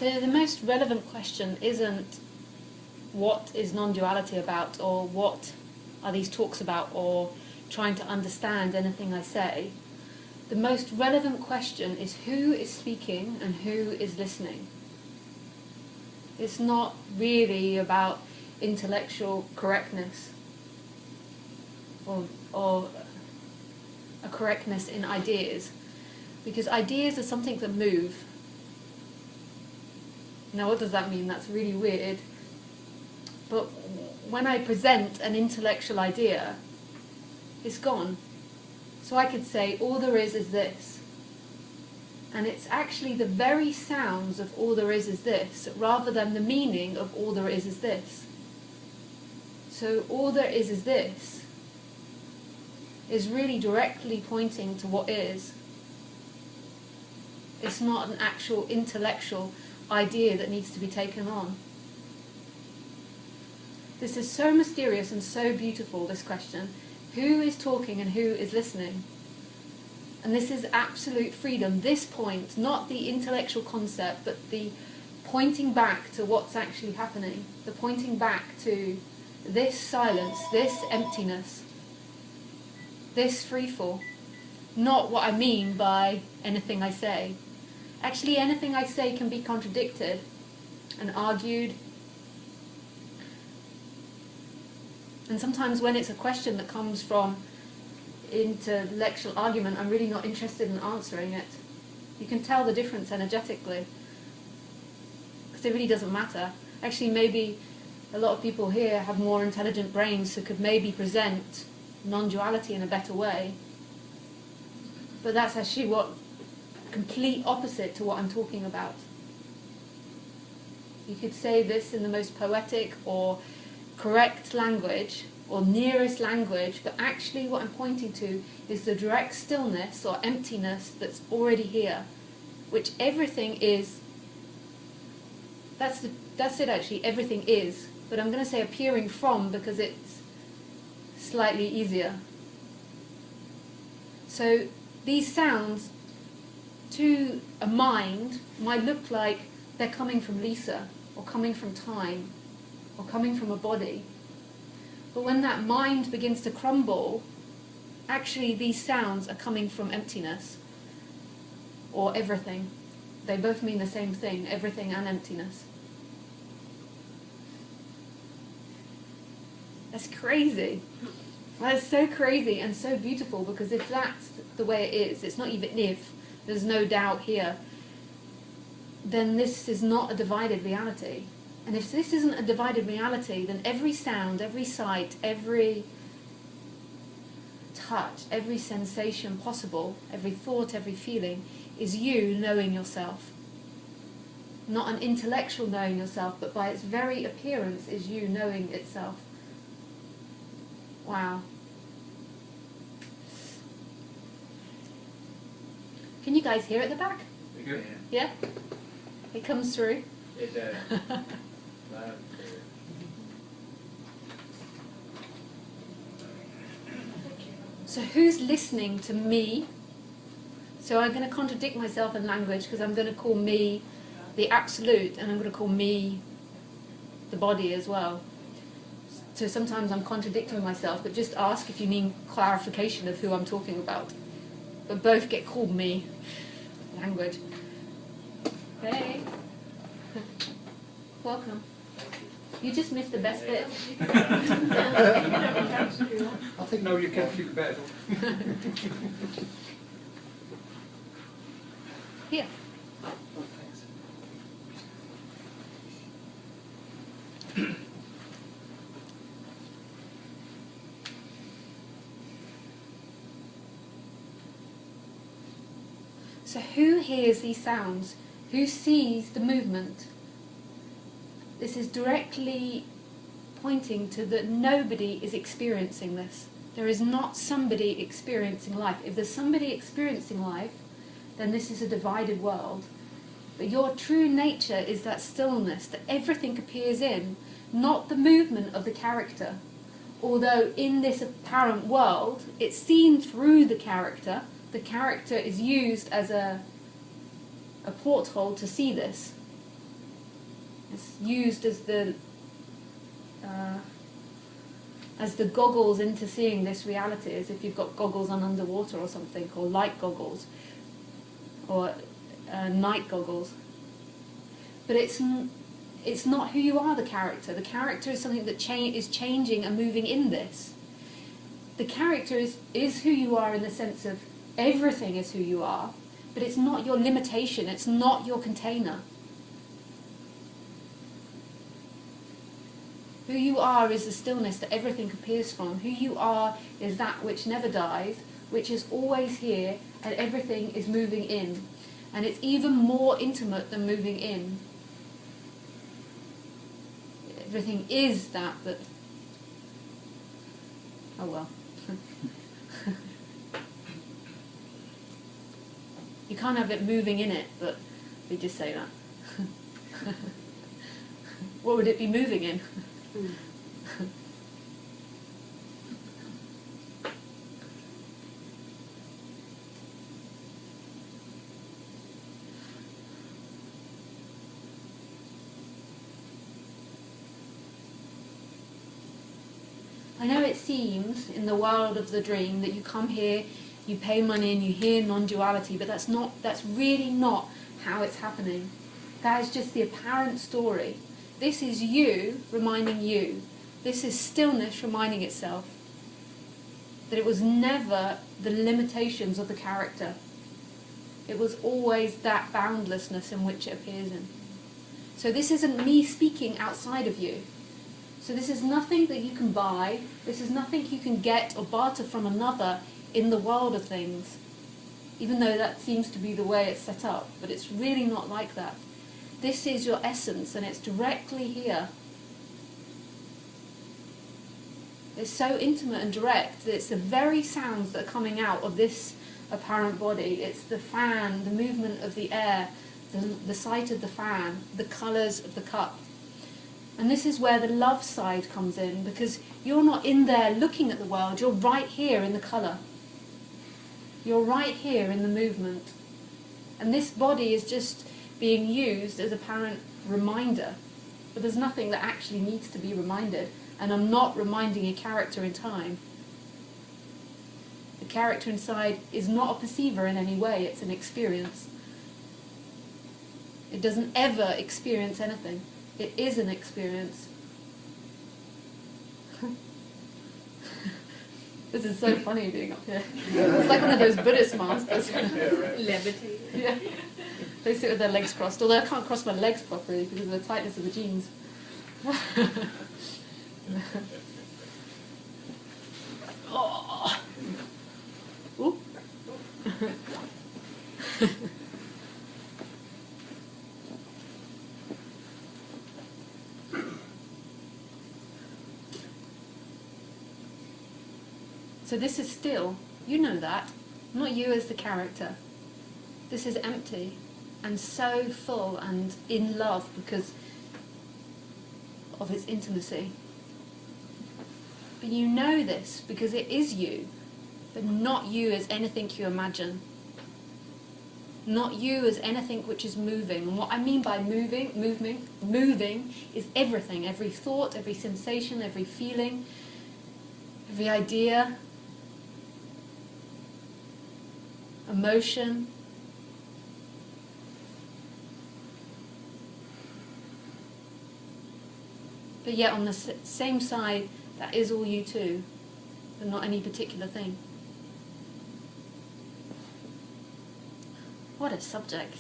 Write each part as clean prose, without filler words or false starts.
So the most relevant question isn't what is non-duality about, or what are these talks about, or trying to understand anything I say. The most relevant question is who is speaking and who is listening. It's not really about intellectual correctness or a correctness in ideas, because ideas are something that move. Now, what does that mean? That's really weird. But when I present an intellectual idea, it's gone. So I could say, all there is this. And it's actually the very sounds of all there is this, rather than the meaning of all there is this. So all there is this is really directly pointing to what is. It's not an actual intellectual idea that needs to be taken on. This is so mysterious and so beautiful, this question. Who is talking and who is listening? And this is absolute freedom. This point, not the intellectual concept, but the pointing back to what's actually happening. The pointing back to this silence, this emptiness, this freefall. Not what I mean by anything I say. Actually, anything I say can be contradicted and argued. And sometimes when it's a question that comes from intellectual argument, I'm really not interested in answering it. You can tell the difference energetically, because it really doesn't matter. Actually, maybe a lot of people here have more intelligent brains who could maybe present non-duality in a better way. But that's actually what complete opposite to what I'm talking about. You could say this in the most poetic or correct language, or nearest language, but actually what I'm pointing to is the direct stillness or emptiness that's already here, which everything is. That's it actually, everything is. But I'm going to say appearing from because it's slightly easier. So these sounds to a mind might look like they're coming from Lisa, or coming from time, or coming from a body. But when that mind begins to crumble, actually these sounds are coming from emptiness, or everything. They both mean the same thing, everything and emptiness. That's crazy. That's so crazy and so beautiful, because if that's the way it is, it's not even if, there's no doubt here, then this is not a divided reality. And if this isn't a divided reality, then every sound, every sight, every touch, every sensation possible, every thought, every feeling, is you knowing yourself. Not an intellectual knowing yourself, but by its very appearance is you knowing itself. Wow. Can you guys hear at the back? Good. Yeah? It comes through? It does. Loud and clear. So who's listening to me? So I'm going to contradict myself in language, because I'm going to call me the absolute, and I'm going to call me the body as well. So sometimes I'm contradicting myself, but just ask if you need clarification of who I'm talking about. But both get called me. Language. Hey. Welcome. You just missed the best bit. I think no, you can feel better. Here. Oh, thanks. So who hears these sounds? Who sees the movement? This is directly pointing to that nobody is experiencing this. There is not somebody experiencing life. If there's somebody experiencing life, then this is a divided world. But your true nature is that stillness that everything appears in, not the movement of the character. Although in this apparent world, it's seen through the character is used as a porthole to see this. It's used as the goggles into seeing this reality, as if you've got goggles on underwater or something, or light goggles, or night goggles. But it's not who you are, the character. The character is something that is changing and moving in this. The character is who you are in the sense of everything is who you are, but it's not your limitation, it's not your container. Who you are is the stillness that everything appears from. Who you are is that which never dies, which is always here, and everything is moving in. And it's even more intimate than moving in. Everything is that. Oh well. You can't have it moving in it, but we just say that. What would it be moving in? I know it seems in the world of the dream that you come here, you pay money and you hear non-duality, but that's really not how it's happening. That is just the apparent story. This is you reminding you. This is stillness reminding itself that it was never the limitations of the character. It was always that boundlessness in which it appears in. So this isn't me speaking outside of you. So this is nothing that you can buy. This is nothing you can get or barter from another in the world of things. Even though that seems to be the way it's set up. But it's really not like that. This is your essence, and it's directly here. It's so intimate and direct that it's the very sounds that are coming out of this apparent body. It's the fan, the movement of the air, the sight of the fan, the colours of the cup. And this is where the love side comes in, because you're not in there looking at the world, you're right here in the colour. You're right here in the movement. And this body is just being used as apparent reminder. But there's nothing that actually needs to be reminded. And I'm not reminding a character in time. The character inside is not a perceiver in any way, it's an experience. It doesn't ever experience anything. It is an experience. This is so funny being up here. It's like one of those Buddhist masters. Levitating. Yeah. They sit with their legs crossed, although I can't cross my legs properly because of the tightness of the jeans. Oh. Ooh. So this is still, you know that, not you as the character. This is empty and so full and in love because of its intimacy. But you know this because it is you, but not you as anything you imagine. Not you as anything which is moving. And what I mean by moving is everything, every thought, every sensation, every feeling, every idea, emotion. But yet on the same side, that is all you too, but not any particular thing. What a subject.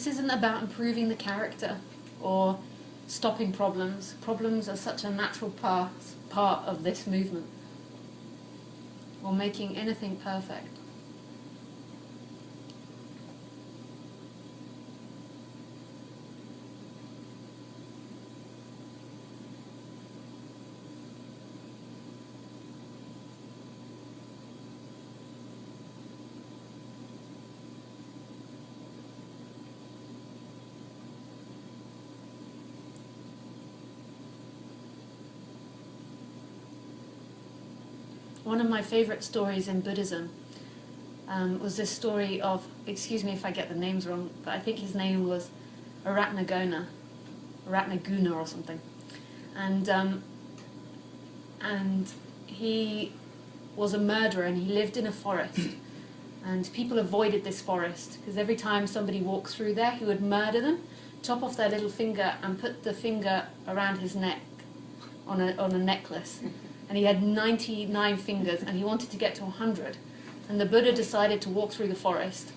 This isn't about improving the character or stopping problems. Problems are such a natural part of this movement, or making anything perfect. One of my favorite stories in Buddhism was this story of, excuse me if I get the names wrong, but I think his name was Aratnagona or something. And he was a murderer, and he lived in a forest. And people avoided this forest because every time somebody walked through there, he would murder them, chop off their little finger and put the finger around his neck on a necklace. And he had 99 fingers, and he wanted to get to 100. And the Buddha decided to walk through the forest.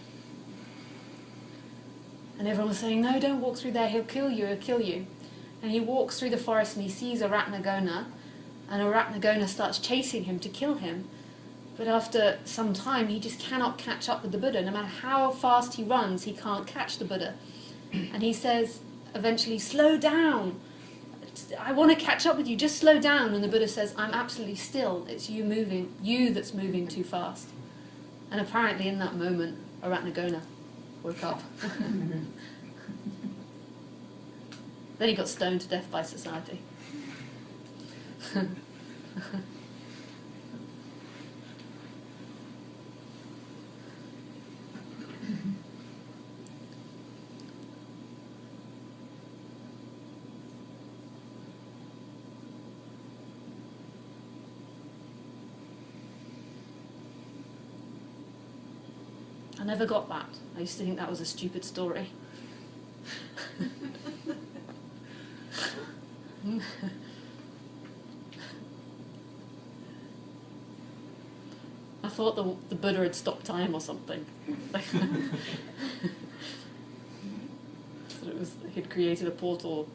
And everyone was saying, no, don't walk through there, he'll kill you, he'll kill you. And he walks through the forest and he sees Aratnagona, and Aratnagona starts chasing him to kill him. But after some time, he just cannot catch up with the Buddha. No matter how fast he runs, he can't catch the Buddha. And he says, eventually, slow down. I want to catch up with you, just slow down. And the Buddha says, I'm absolutely still. It's you that's moving too fast. And apparently in that moment, Aratnagona woke up. Then he got stoned to death by society. I never got that. I used to think that was a stupid story. I thought the Buddha had stopped time or something. So he'd created a portal.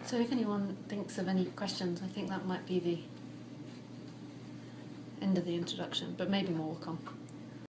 So if anyone thinks of any questions, I think that might be the end of the introduction, but maybe more will come.